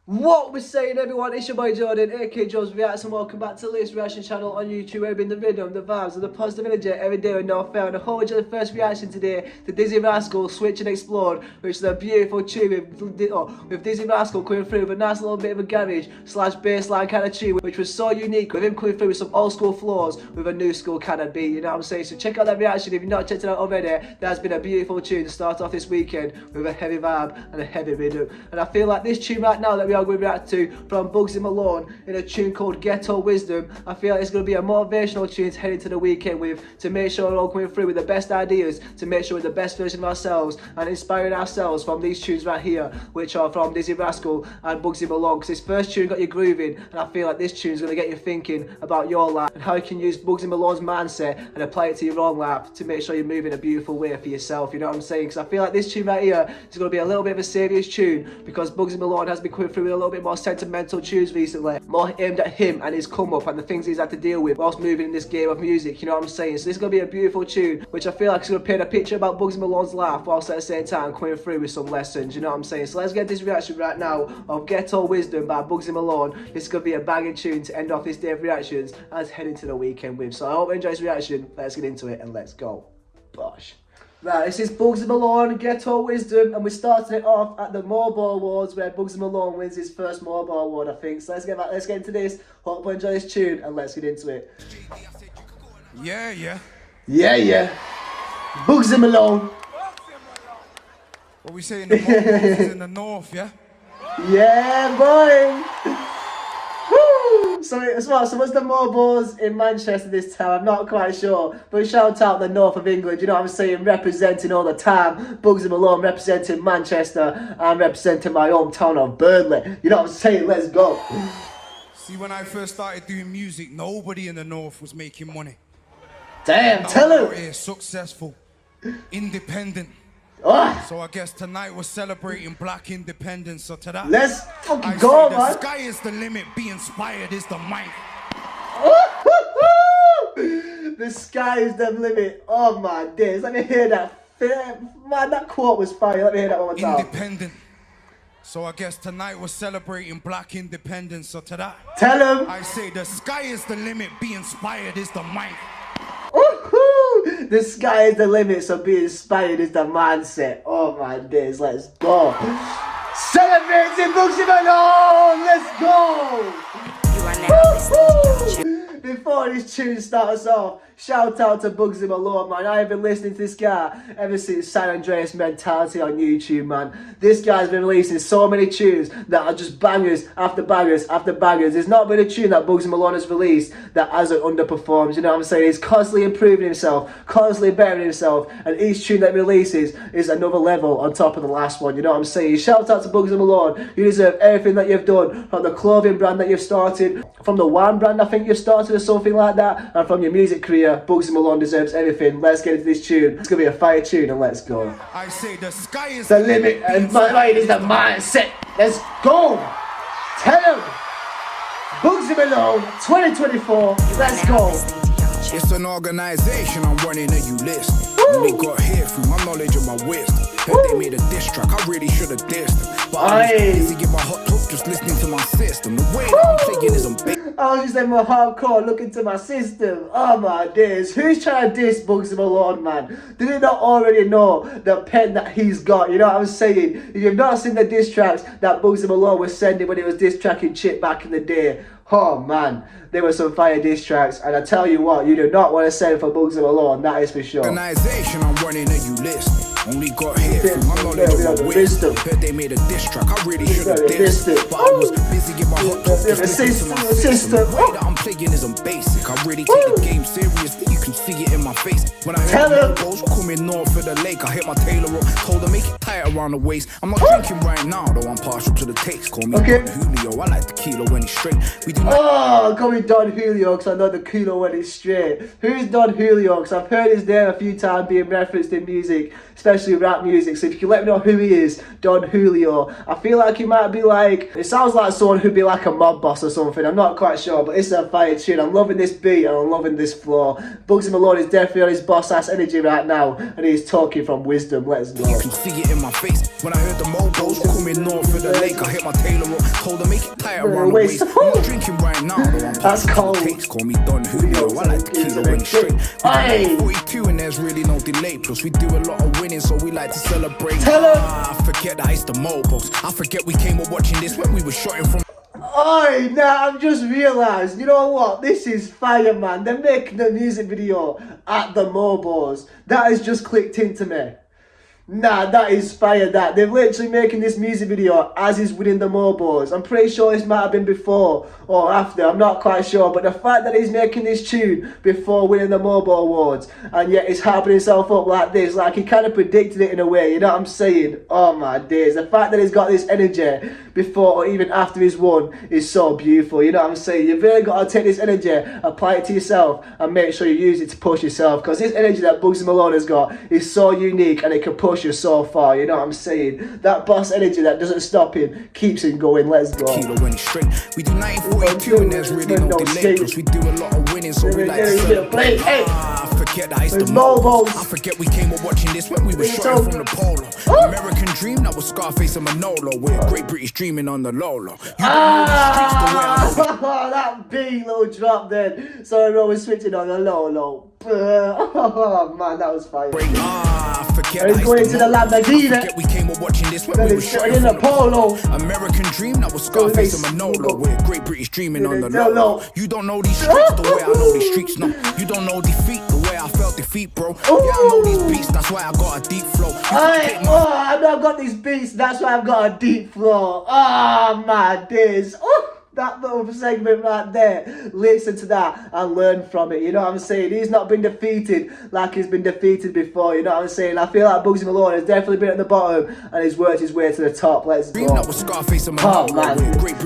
What we're saying, everyone, it's your boy Jordan, aka Joe's Reacts, and welcome back to the latest reaction channel on YouTube, where we bring the rhythm, the vibes, and the positive energy every day with no fail. And a whole bunch of the first reaction today to Dizzy Rascal, Switch and Explode, which is a beautiful tune with Dizzy Rascal coming through with a nice little bit of a garage slash bassline kind of tune, which was so unique, with him coming through with some old school floors with a new school kind of beat, you know what I'm saying? So check out that reaction if you've not checked it out already. That's been a beautiful tune to start off this weekend with a heavy vibe and a heavy rhythm. And I feel like this tune right now that we are going to react to from Bugzy Malone in a tune called Ghetto Wisdom, I feel like it's going to be a motivational tune to head into the weekend with, to make sure we're all coming through with the best ideas, to make sure we're the best version of ourselves and inspiring ourselves from these tunes right here, which are from Dizzy Rascal and Bugzy Malone. Because this first tune got you grooving, and I feel like this tune is going to get you thinking about your life and how you can use Bugzy Malone's mindset and apply it to your own life to make sure you're moving a beautiful way for yourself, you know what I'm saying? Because I feel like this tune right here is going to be a little bit of a serious tune, because Bugzy Malone has been coming through with a little bit more sentimental tunes recently, more aimed at him and his come up and the things he's had to deal with whilst moving in this game of music, you know what I'm saying? So this is going to be a beautiful tune, which I feel like is going to paint a picture about Bugzy Malone's life whilst at the same time coming through with some lessons, you know what I'm saying? So let's get this reaction right now of Ghetto Wisdom by Bugzy Malone. This is going to be a banging tune to end off this day of reactions as head into the weekend with. So I hope you enjoy this reaction. Let's get into it and let's go. Bosh. Right, this is Bugzy Malone, Ghetto Wisdom, and we're starting it off at the Mobile Awards, where Bugzy Malone wins his first Mobile Award, I think. So let's get into this. Hope you enjoy this tune, and let's get into it. Yeah. Bugzy Malone. What we say in the Mobile is in the north, yeah? Yeah, boy. Woo! So what's the Mobiles in Manchester this time? I'm not quite sure. But shout out the north of England, you know what I'm saying? Representing all the time. Bugzy Malone representing Manchester. I'm representing my hometown of Burnley. You know what I'm saying? Let's go. See, when I first started doing music, nobody in the north was making money. Damn, tell him. Successful, independent. Oh. So I guess tonight we're celebrating black independence. So to that, let's fucking go, man. The sky is the limit. Be inspired is the mic. The sky is the limit. Oh my days. Let me hear that. Man, that quote was fire. Let me hear that one more time. Independent. So I guess tonight we're celebrating black independence. So to that, tell him. I say the sky is the limit. Be inspired is the mic. The sky is the limit, so be inspired is the mindset. Oh my days, let's go. Celebrating Bugzy Malone, let's go. You are now listening. Before this tune starts off, shout out to Bugzy Malone, man. I have been listening to this guy ever since San Andreas Mentality on YouTube, man. This guy's been releasing so many tunes that are just bangers after bangers after bangers. There's not been a tune that Bugzy Malone has released that hasn't underperformed, you know what I'm saying? He's constantly improving himself, constantly bettering himself, and each tune that releases is another level on top of the last one, you know what I'm saying? Shout out to Bugzy Malone. You deserve everything that you've done, from the clothing brand that you've started, from the wine brand I think you've started or something like that, and from your music career. Bugzy Malone deserves everything. Let's get into this tune. It's gonna be a fire tune, and let's go. I say the sky is the limit, and my mind is the mindset. Let's go. Tell him. Bugzy Malone, 2024. Let's go. It's an organization I'm running and you list. Only got here through my knowledge and my wisdom. Heard they made a diss track, I really should have dissed them. But I was busy getting my hot top just listening to my system. The way that I'm thinking is I was just in my hardcore looking to my system. Oh my days. Who's trying to diss Bugzy Malone, man? Do they not already know the pen that he's got? You know what I'm saying? If you've not seen the diss tracks that Bugzy Malone was sending when he was diss tracking Chip back in the day, oh man, there were some fire diss tracks, and I tell you what, you do not want to send for Bugzy Malone, that is for sure. Organization I'm running and you list. Only got here through my knowledge and my wisdom. Heard they made a diss track, I really should have dissed it. But I was busy getting my hot top just listening to my system. The way that I'm playing isn't basic. I really take the game seriously, you can see it in my face. When I hit the goals, coming north of the lake, I hit my tailor up, told her make it tight around the waist. I'm not drinking right now, though I'm partial to the taste. Call me Don Julio, I like the kilo when it's straight. We do not call me Don Julio, because I know the kilo when it's straight. Who's Don Julio? Because I've heard his name a few times being referenced in music, especially especially rap music. So if you can let me know who he is, Don Julio. I feel like he might be like, it sounds like someone who'd be like a mob boss or something. I'm not quite sure, but it's a fire tune. I'm loving this beat and I'm loving this flow. Bugzy Malone is definitely on his boss ass energy right now, and he's talking from wisdom. Let's go. You can see it in my face when I heard the mobos coming north of the lake. I hit my tailor up, told her make it tight around the waist. I'm not drinking right now, though I'm that's cold. Call me Don Julio. I like tequila when it's straight. Hey. 42 and there's really no delay. Plus we do a lot of winning, so we like to celebrate. Tell him. I forget that it's the mobos. I forget we came up watching this when we were shooting from. Oi, now I've just realised, you know what, this is fire, man. They're making a music video at the Mobos. That has just clicked into me. Nah, that is fire, that. They're literally making this music video as he's winning the Mobos. I'm pretty sure this might have been before or after, I'm not quite sure. But the fact that he's making this tune before winning the Mobo Awards, and yet he's hyping himself up like this, like he kind of predicted it in a way, you know what I'm saying? Oh my days. The fact that he's got this energy before or even after he's won is so beautiful, you know what I'm saying? You've really got to take this energy, apply it to yourself, and make sure you use it to push yourself. Because this energy that Bugzy Malone has got is so unique and it can push you so far, you know what I'm saying? That boss energy that doesn't stop him keeps him going. Let's go. Kilo when it's straight. We do 1942 and there's really no delay. Plus we do a lot of winning, so we like to celebrate. I forget that it's the Mobos. I forget we came up watching this when we were shooting from the Polo. American Dream, that was Scarface and Manolo. We're a great British dreaming on the Lolo. That big little drop then. Sorry, bro, we're switching on the Lolo. Oh man, that was fire. He's going into the Lamborghini. We came up watching this when we were shooting in the Polo. American Dream, that was Scarface and Manolo. We're great British dreaming on the Lolo. You don't know these streets the way I know these streets. No, you don't know defeat the way I felt defeat, bro. Yeah, I know these beats, that's why I got a deep flow. I know I've got these beats, that's why I've got a deep flow. Oh my days. That little segment right there, listen to that and learn from it, you know what I'm saying? He's not been defeated like he's been defeated before, you know what I'm saying? I feel like Bugzy Malone has definitely been at the bottom and he's worked his way to the top. Let's go. Oh man,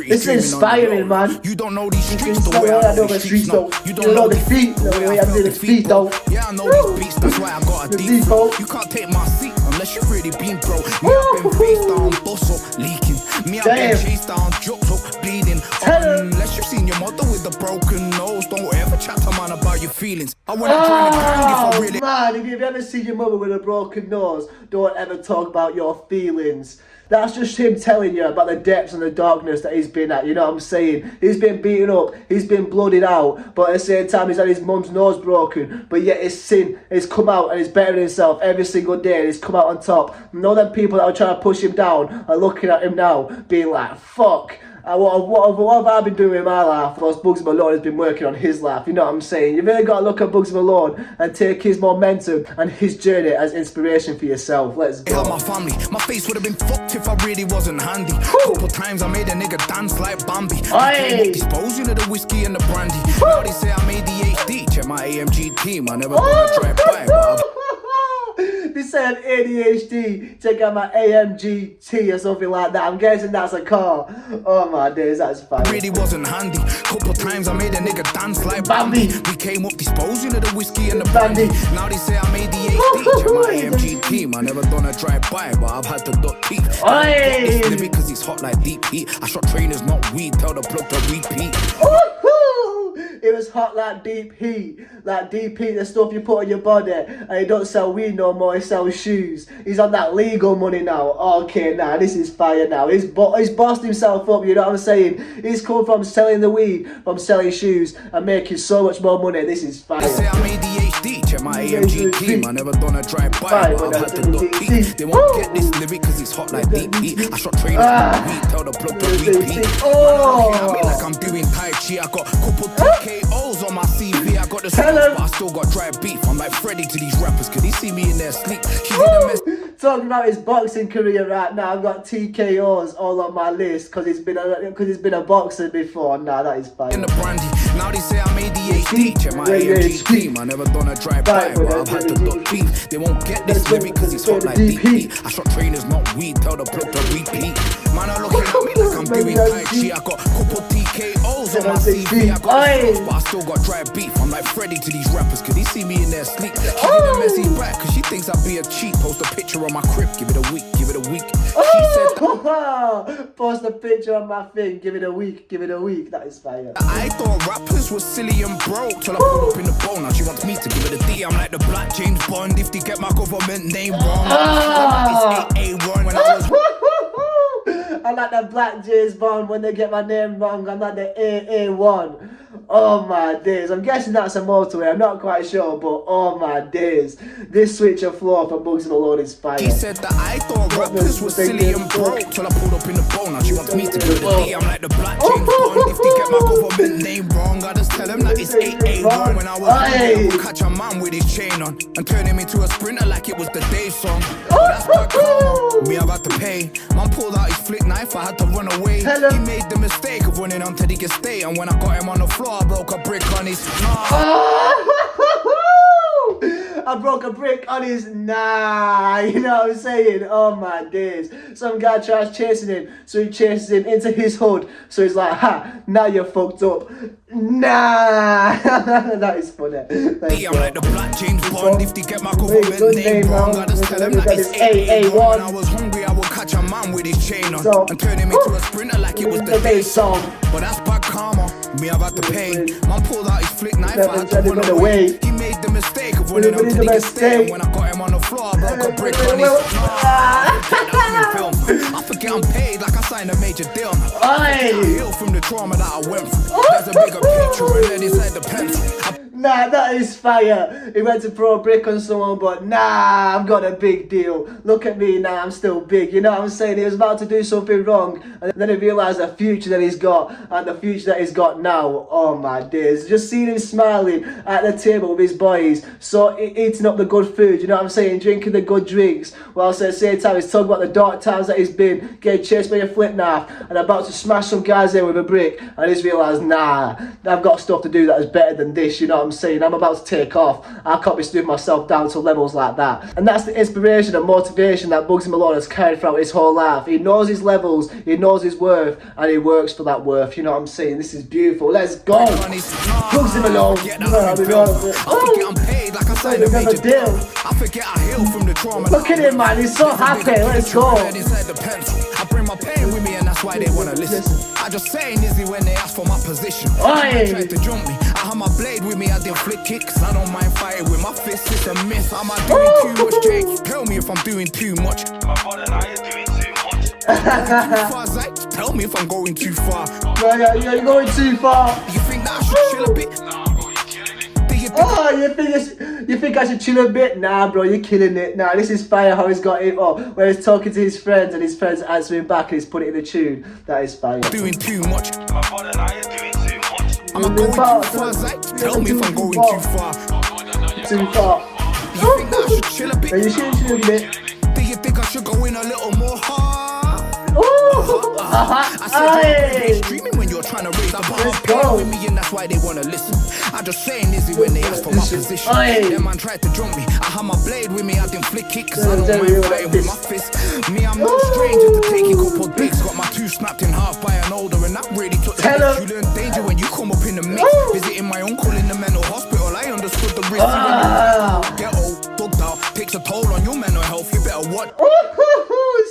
this is inspiring, man. You don't know these streets the way I know the streets though. You don't know defeat the way I do the feet though. Yeah, I know these beats, that's why I got a deep flow. You can't take my seat unless you really been bro. Me I've been faced down, bustle, leaking. Me I've been chased down, jokes up, bleeding. Unless you've seen your mother with a broken nose, don't ever chat to man about your feelings. I wanna try to gang if I really. Man, if you've ever seen your mother with a broken nose, don't ever talk about your feelings. That's just him telling you about the depths and the darkness that he's been at, you know what I'm saying? He's been beaten up, he's been blooded out, but at the same time he's had his mum's nose broken, but yet his sin has come out and he's bettering himself every single day and he's come out on top. And all them people that are trying to push him down are looking at him now, being like, fuck. What have I been doing in my life? Whilst Bugzy Malone has been working on his life, you know what I'm saying? You've really got to look at Bugzy Malone and take his momentum and his journey as inspiration for yourself. Let's go. My family, my face would have been fucked if I really wasn't handy. Couple times I made a nigga dance like Bambi. Disposing of the whiskey and the brandy. Now they say I'm ADHD. Check my AMG team. I never gonna drive by, but They said ADHD, check out my AMG T or something like that. I'm guessing that's a car. Oh my days, that's fine. Really wasn't handy. Couple times I made a nigga dance like Bambi. We came up disposing of the whiskey and the brandy. Now they say I'm ADHD. Check my AMG team. I never done a drive by, but I've had to duck teeth. It's living because it's hot like deep heat. I shot trainers, not weed. Tell the plug to repeat. It was hot like deep heat, the stuff you put on your body, and he don't sell weed no more, he sells shoes. He's on that legal money now. Okay, now this is fire now. He's bossed himself up, you know what I'm saying? He's come from selling the weed, from selling shoes, and making so much more money. This is fire. They say I'm ADHD, check my AMG team. I never done a drive by, but I've had to duck teeth. They won't get this lyric because it's hot like deep heat. I shot trainers on weed, tell the plug to repeat. I mean like I'm doing Tai Chi. I got couple TKOs on my CV. I got the smoke, but I still got dry beef. I'm like Freddy to these rappers, cause they see me in their sleep. Talking about his boxing career right now, I've got TKOs all on my list because he's been a boxer before. Nah, that is fine. In the brandy, now they say I'm ADHD. Check my AMG team. I never done a drive by, but I've had to duck beef. They won't get this lyric because it's hot like deep heat. I shot trainers, not weed. Tell the plug to repeat. Man are looking at me like I'm doing Tai Chi. I got couple TKOs on my CV. I got sauce, but I still got dry beef. I'm like Freddy to these rappers, cause they see me in their sleep. She did a messy back, cause she thinks I'll be a cheat. Post a picture on my crib, give it a week, give it a week. She said that, post a picture on my thing, give it a week, give it a week. That is fire. I thought rappers was silly and broke till I pulled up in the bowl. Now she wants me to give it a D. I'm like the Black James Bond if they get my government name wrong. It's AA1 when I was. I'm like the Black James Bond when they get my name wrong. I'm like the AA1. Oh my days. I'm guessing that's a motorway. I'm not quite sure, but oh my days. This switch of floor for Bugzy Malone is fire. He said that I thought rappers was silly and broke till I pulled up in the bowl. Now she wants me to give it a D. I'm like the Black James Bond if they get my government name wrong. I just tell them that it's AA1. When I was I would catch a man with his chain on and turn him into a sprinter like it was the day song. But that's my karma. Me, I've had to pay. Man pulled out his flick knife, I had to run away. He made the mistake of running onto the estate, and when I got him on the floor, I broke a brick on his. I broke a brick on his you know what I'm saying? Oh my days. Some guy tries chasing him, so he chases him into his hood. So he's like, ha, now you're fucked up. Nah. That is funny. I'm like the Black James Bond if they get my government name wrong. I just tell them that it's AA1. When I was hungry, I would catch a man with his chain on and turn him into a sprinter like it was the day song. But that's bad karma. Me, I've had to pay. Man pulled out his flick knife, I had to run away. He made the mistake of running onto the estate. When I got him on the floor, I broke a brick on his. I forget I'm paid like I signed a major deal. I heal from the trauma that I went through. There's a bigger picture and then inside the pencil. Nah, that is fire. He went to throw a brick on someone, but nah, I've got a big deal. Look at me now, I'm still big. You know what I'm saying? He was about to do something wrong, and then he realised the future that he's got and the future that he's got now. Oh my days. Just seeing him smiling at the table with his boys, so eating up the good food, you know what I'm saying? Drinking the good drinks, whilst at the same time he's talking about the dark times that he's been, getting chased by a flip knife, and about to smash some guys in with a brick, and he's realised, nah, I've got stuff to do that is better than this, you know what I'm saying? I'm about to take off. I can't be stooping myself down to levels like that. And that's the inspiration and motivation that Bugzy Malone has carried throughout his whole life. He knows his levels, he knows his worth, and he works for that worth, you know what I'm saying? This is beautiful. Let's go! Bugzy Malone. I forget I'm paid like I signed a major deal. I forget I heal from the trauma. Look at him, man, he's so happy. Let's go! I bring my pain with me and that's why they wanna listen. I just say Nizzy when they ask for my position. They tried to jump me. I have my blade with me, I didn't flick kicks. I don't mind fighting with my fists, it's a myth. Am I doing too much, Jake? Tell me if I'm doing too much. My brother and I are doing too much. Tell me if I'm going too far. Yeah, you're going too far. You think that I should chill a bit? Nah, bro, you're killing it. You think I should chill a bit? Nah, bro, you're killing it. Nah, this is fire how he's got it. Where he's talking to his friends and his friends answering back and he's putting it in a tune. That is fire. Doing too much. My brother and I are doing too much. Am I going too far, Zach? Tell me if I'm going too far. Too far. You think that I should chill a bit? Yeah, you should chill a bit. Do you think I should go in a little more hard? I said streaming when you're trying to raise a bar with me and that's why they wanna listen. I just say Nizzy when they ask for my position. That man tried to jump me. I had my blade with me, I didn't flick it cause I don't mind fighting with my fist. Me, I'm no stranger to taking couple dicks. Got my two snapped in half by an older and that really took the piss. You learn danger when you come up in the mix. Visiting my uncle in the mental hospital, I understood the risk. Ghetto, bugged out, takes a toll on your mental health, you better watch.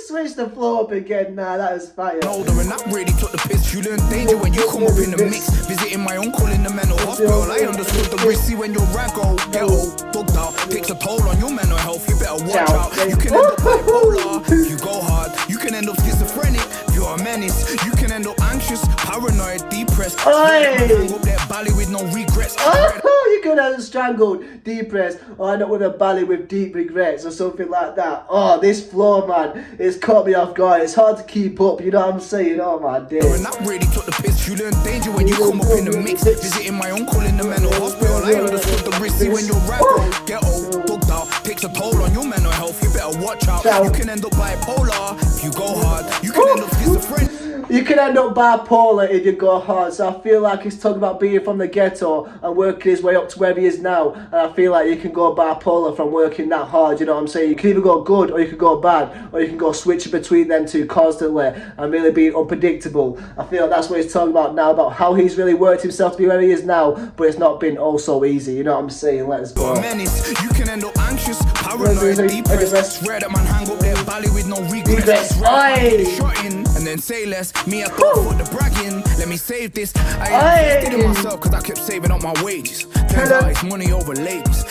Switch the flow up again, nah, that is fire. Older and that really took the piss. You learn danger when you come up in the mix. Visiting my uncle in the mental hospital, I understood the risk. See when you're raggo, ghetto, bugged out, takes a toll on your mental health, you better watch out. You can end up bipolar if you go hard. You can end up schizophrenic if you're a menace. You can end up anxious, paranoid, depressed. You can up there bally with no regrets. You could have strangled, depressed, or end up with a bally with deep regrets or something like that. Oh, this flow, man, it's caught me off guard. It's hard to keep up, you know what I'm saying? Oh my days. And that really took the piss. You learn danger when you come up in the mix. Visiting my uncle in the mental hospital, I understood the risk. See when you're raggo, ghetto, bugged out, takes a toll on your mental health, you better watch out. You can end up bipolar if you go hard. You can end up schizophrenic. You can end up bipolar if you go hard. So I feel like he's talking about being from the ghetto and working his way up to where he is now. And I feel like you can go bipolar from working that hard, you know what I'm saying? You can either go good or you can go bad, or you can go switching between them two constantly and really being unpredictable. I feel like that's what he's talking about now, about how he's really worked himself to be where he is now, but it's not been all so easy, you know what I'm saying? Let's go. You can end up anxious, paranoid, depressed. Swear that man hang up their belly with no regrets. Shot in and then say less. Me, I thought for the bragging. Let me save this. I invested in myself because I kept saving up my wages. Turns out it's money over ladies.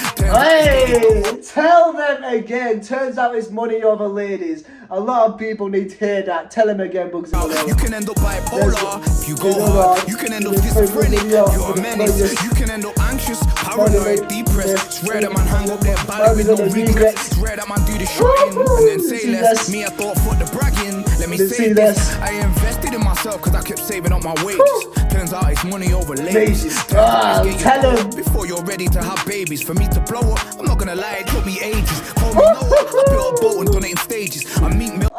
Tell them again. Turns out it's money over ladies. A lot of people need to hear that. Tell them again, Bugzy. You can end up bipolar if you go hard. You can end up schizophrenic. You're a menace. You can end up anxious, paranoid, depressed. Swear that man hang up their belly with no regrets. Swear that man do the shotting and then say less. Me, I thought for the bragging. Let me say this. I invested in myself because I kept saving up my wages. Turns out it's money over ladies. Tell them before you're ready to have babies. For me to blow up, I'm not gonna lie, it took me ages. Call me Noah, I built a boat and done it in stages.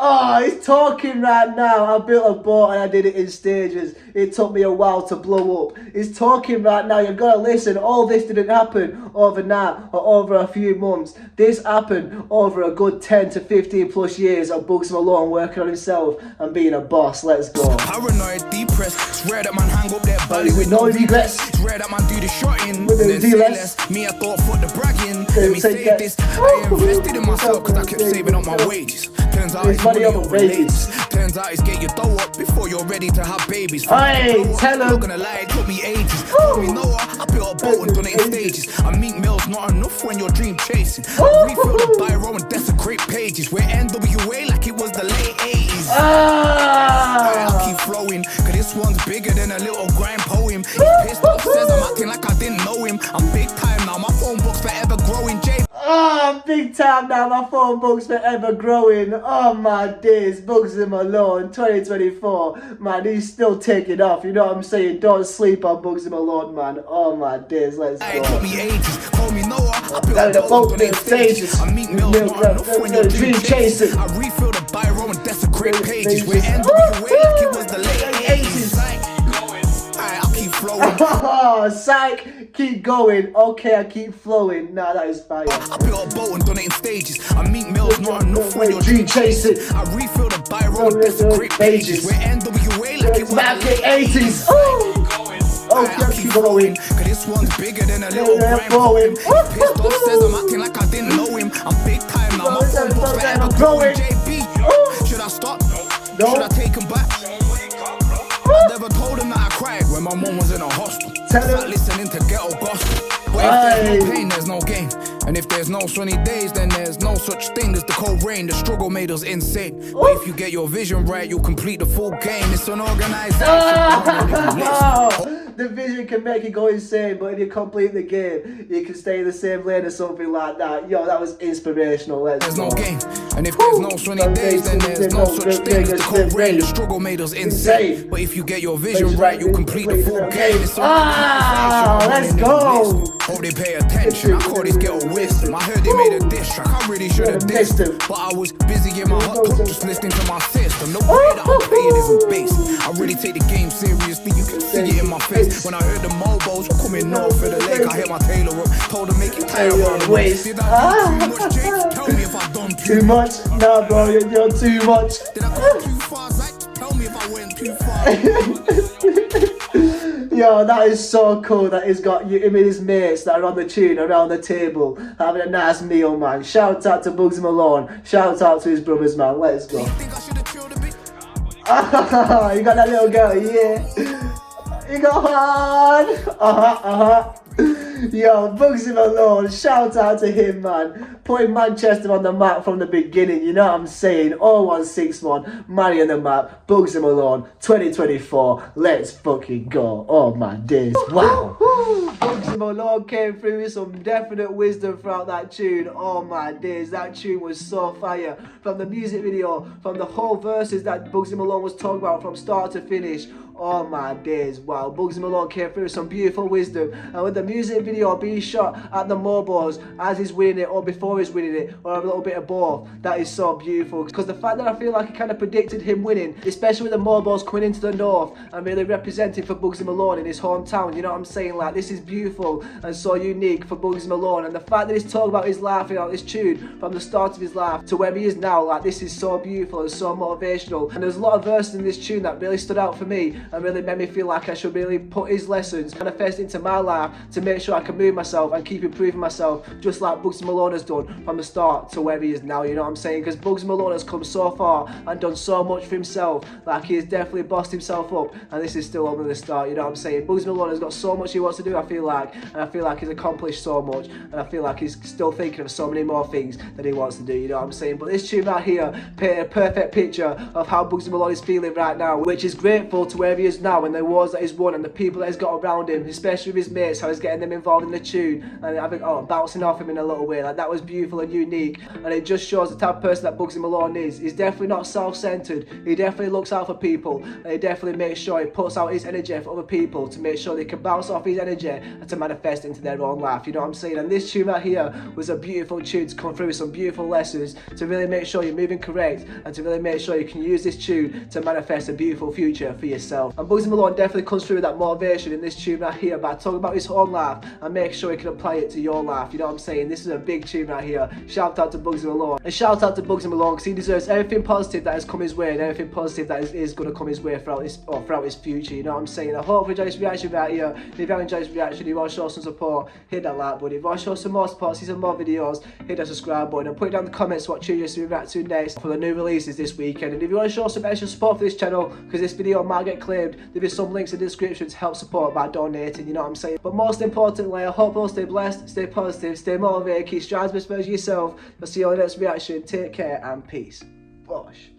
Oh, he's talking right now. I built a boat and I did it in stages. It took me a while to blow up. He's talking right now. You've got to listen. All this didn't happen overnight or over a few months. This happened over a good 10 to 15 plus years of Bugzy Malone working on himself and being a boss. Let's go. Paranoid, depressed. Swear that man hang up their belly with no regrets. Swear that man do the shotting with the less. Me, I thought for the bragging. Let me say this. I invested in myself because I kept saving up my wages. Turns out it's money over ladies. Turns out it's get your dough up before you're ready to have babies. Hey, tell them. I'm not gonna lie, it took me ages. Call me Noah, I built a boat and done it in stages. A meat mill's not enough when you're dream chasing. I refill the biro and desecrate pages. We're NWA like it was the late 80s. I'll keep flowing, cause this one's bigger than a little grime poem. He's pissed off, says I'm acting like I didn't know him. I'm big time now, my phone book's forever growing. Oh, big time now, my phone book's forever growing. Oh my days, Bugzy Malone 2024. Man, he's still taking off, you know what I'm saying? Don't sleep on Bugzy Malone, man. Oh my days, let's go. It took me ages, call me Noah, I built a boat in stages. I meet mills, not enough when you're dream chasing. I refill the biro and desecrate pages. We're NWA like it was the late 80s. I'll keep flowing. Oh, psych, keep going. Okay, I keep flowing. Nah, that is fire. I built a boat and done it in stages. I meet mills, not enough when you're dream chasing. I refill the biro and desecrate pages. We're NWA like it was back in 80s. Okay, I keep going. Cause this one's bigger than a little grime poem. Pissed off, says I'm acting like I didn't know him. I'm big time now, my phone book's forever growing. JB, should I stop? Should I take him back? I never told him that I cried when my mom was in a hostel. Start listening to ghetto gospel. But if there's no pain, there's no gain. And if there's no sunny days, then there's no such thing as the cold rain. The struggle made us insane. But if you get your vision right, you'll complete the full game. It's an organization. The vision can make you go insane, but if you complete the game, you can stay in the same lane or something like that. Yo, that was inspirational. There's no game. And if there's no sunny days, then there's no such thing as the cold rain. The struggle made us insane. But if you get your vision right, you'll complete the full game. It's an let's go. Hope they pay attention. I call this ghetto wisdom. I heard they made a diss track. I really should have dissed him, but I was busy in my hot cup just listening to my system. The way that I'm playing isn't basic. I really take the game seriously. You can see it in my face. When I heard the mobos coming north for the lake, I hit my tailor up. Told them make it tight around the waist. Did I do too much, Jake? Tell me if I done too much. Nah, bro, you're too much. Did I go too far, Zach? Tell me if I went too far. Yo, that is so cool that he's got him and his mates that are on the tune around the table having a nice meal, man. Shout out to Bugzy Malone. Shout out to his brothers, man. Let's go. You think I should have chilled a bit? You got that little girl, yeah. You got hard. Yo, Bugzy Malone, shout out to him, man. Putting Manchester on the map from the beginning, you know what I'm saying? 0161, Manny on the map, Bugzy Malone, 2024, let's fucking go. Oh my days, wow. Bugzy Malone came through with some definite wisdom throughout that tune. Oh my days, that tune was so fire. From the music video, from the whole verses that Bugzy Malone was talking about from start to finish. Oh my days, wow. Bugzy Malone came through with some beautiful wisdom. And with the music video being shot at the mobiles as he's winning it or before he's winning it, or a little bit of both. That is so beautiful, because the fact that I feel like I kind of predicted him winning, especially with the mobiles coming into the north and really representing for Bugzy Malone in his hometown, you know what I'm saying? Like, this is beautiful and so unique for Bugzy Malone, and the fact that he's talking about his life, you know, this tune from the start of his life to where he is now, like, this is so beautiful and so motivational. And there's a lot of verses in this tune that really stood out for me and really made me feel like I should really put his lessons manifest into my life to make sure I can move myself and keep improving myself, just like Bugzy Malone has done from the start to where he is now, you know what I'm saying? Because Bugzy Malone has come so far and done so much for himself. Like, he has definitely bossed himself up, and this is still only the start, you know what I'm saying? Bugzy Malone has got so much he wants to do, I feel like, and I feel like he's accomplished so much, and I feel like he's still thinking of so many more things that he wants to do, you know what I'm saying? But this tune right here painted a perfect picture of how Bugzy Malone is feeling right now, which is grateful to where he is now and the awards that he's won and the people that he's got around him, especially with his mates, how he's getting them involved in the tune and having, bouncing off him in a little way. Like, that was beautiful and unique, and it just shows the type of person that Bugzy Malone is. He's definitely not self-centered, he definitely looks out for people, and he definitely makes sure he puts out his energy for other people to make sure they can bounce off his energy and to manifest into their own life, you know what I'm saying? And this tune right here was a beautiful tune to come through with some beautiful lessons to really make sure you're moving correct and to really make sure you can use this tune to manifest a beautiful future for yourself. And Bugzy Malone definitely comes through with that motivation in this tune right here by talking about his own life and make sure you can apply it to your life, you know what I'm saying? This is a big tune right here. Shout out to Bugzy Malone, and shout out to Bugzy Malone, because he deserves everything positive that has come his way and everything positive that is going to come his way throughout his future, you know what I'm saying? I hope you enjoyed this reaction right here. If you have enjoyed this reaction, if you want to show some support, hit that like button. If you want to show some more support, see some more videos, hit that subscribe button and put it down in the comments what tune you're to react to next for the new releases this weekend. And if you want to show some extra support for this channel, because this video might get claimed, there is some links in the description to help support by donating, you know what I'm saying? But most importantly, I hope you'll stay blessed, stay positive, stay motivated, keep striving to best version of yourself. I'll see you on the next reaction. Take care and peace. Bosh.